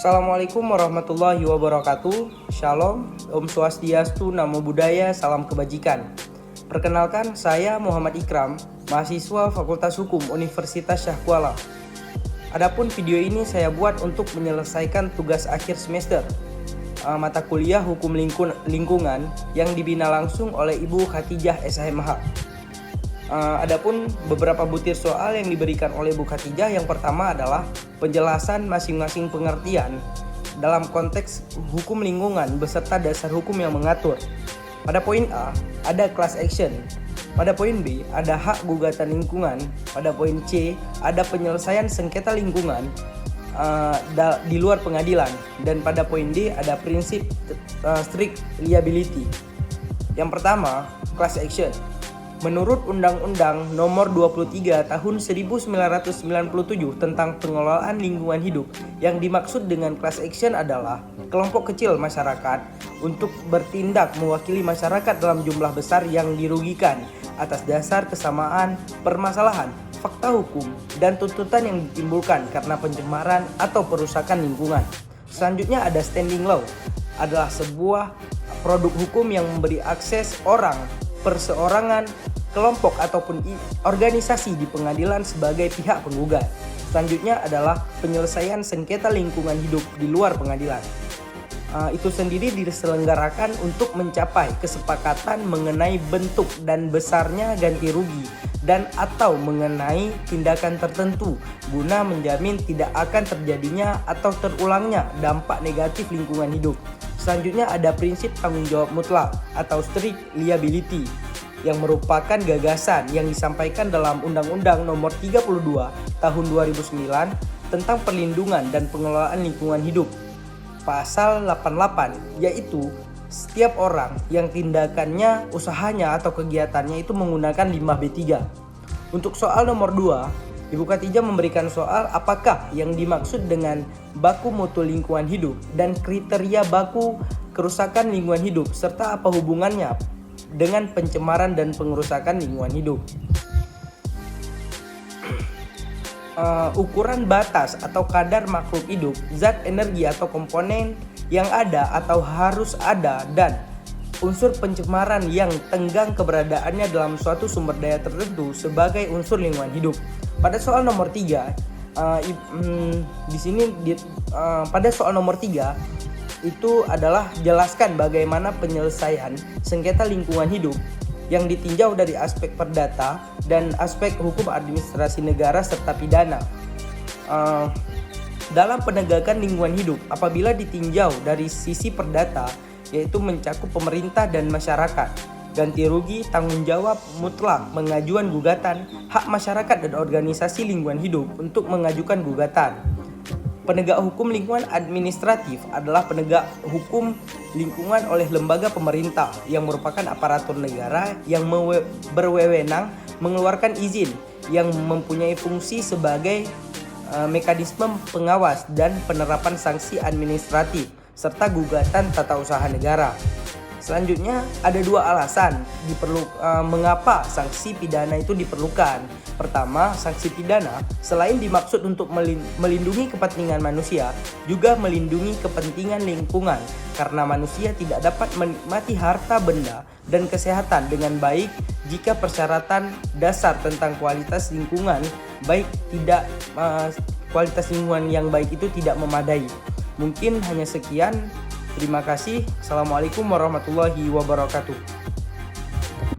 Assalamualaikum warahmatullahi wabarakatuh. Shalom, Om Swastiastu, Namo Buddhaya, salam kebajikan. Perkenalkan, saya Muhammad Ikram, mahasiswa Fakultas Hukum Universitas Syah Kuala. Adapun video ini saya buat untuk menyelesaikan tugas akhir semester mata kuliah Hukum Lingkungan yang dibina langsung oleh Ibu Khatijah SHMH. Adapun beberapa butir soal yang diberikan oleh Bu Khatijah, yang pertama adalah penjelasan masing-masing pengertian dalam konteks hukum lingkungan beserta dasar hukum yang mengatur. Pada poin A ada class action, pada poin B ada hak gugatan lingkungan, pada poin C ada penyelesaian sengketa lingkungan di luar pengadilan, dan pada poin D ada prinsip strict liability. Yang pertama, class action. Menurut Undang-Undang Nomor 23 Tahun 1997 tentang pengelolaan lingkungan hidup, yang dimaksud dengan class action adalah kelompok kecil masyarakat untuk bertindak mewakili masyarakat dalam jumlah besar yang dirugikan atas dasar kesamaan permasalahan, fakta hukum, dan tuntutan yang ditimbulkan karena pencemaran atau perusakan lingkungan. Selanjutnya ada standing law, adalah sebuah produk hukum yang memberi akses orang, perseorangan, kelompok ataupun organisasi di pengadilan sebagai pihak penggugat. Selanjutnya adalah penyelesaian sengketa lingkungan hidup di luar pengadilan. Itu sendiri diselenggarakan untuk mencapai kesepakatan mengenai bentuk dan besarnya ganti rugi dan atau mengenai tindakan tertentu guna menjamin tidak akan terjadinya atau terulangnya dampak negatif lingkungan hidup. Selanjutnya ada prinsip tanggung jawab mutlak atau strict liability, yang merupakan gagasan yang disampaikan dalam Undang-Undang Nomor 32 Tahun 2009 tentang perlindungan dan pengelolaan lingkungan hidup. Pasal 88, yaitu setiap orang yang tindakannya, usahanya atau kegiatannya itu menggunakan limbah B3. Untuk soal nomor 2, Ibu Khatijah memberikan soal apakah yang dimaksud dengan baku mutu lingkungan hidup dan kriteria baku kerusakan lingkungan hidup, serta apa hubungannya dengan pencemaran dan pengerusakan lingkungan hidup. Ukuran batas atau kadar makhluk hidup, zat energi atau komponen yang ada atau harus ada, dan unsur pencemaran yang tenggang keberadaannya dalam suatu sumber daya tertentu sebagai unsur lingkungan hidup. Pada soal nomor 3, pada soal nomor 3 itu adalah jelaskan bagaimana penyelesaian sengketa lingkungan hidup yang ditinjau dari aspek perdata dan aspek hukum administrasi negara serta pidana. Dalam penegakan lingkungan hidup, apabila ditinjau dari sisi perdata, yaitu mencakup pemerintah dan masyarakat, ganti rugi, tanggung jawab mutlak, pengajuan gugatan, hak masyarakat dan organisasi lingkungan hidup untuk mengajukan gugatan. Penegak hukum lingkungan administratif adalah penegak hukum lingkungan oleh lembaga pemerintah yang merupakan aparatur negara yang berwenang mengeluarkan izin, yang mempunyai fungsi sebagai mekanisme pengawas dan penerapan sanksi administratif serta gugatan tata usaha negara. Selanjutnya ada dua alasan mengapa sanksi pidana itu diperlukan. Pertama, sanksi pidana selain dimaksud untuk melindungi kepentingan manusia, juga melindungi kepentingan lingkungan, karena manusia tidak dapat menikmati harta benda dan kesehatan dengan baik jika persyaratan dasar tentang kualitas lingkungan kualitas lingkungan yang baik itu tidak memadai. Mungkin hanya sekian. Terima kasih. Assalamualaikum warahmatullahi wabarakatuh.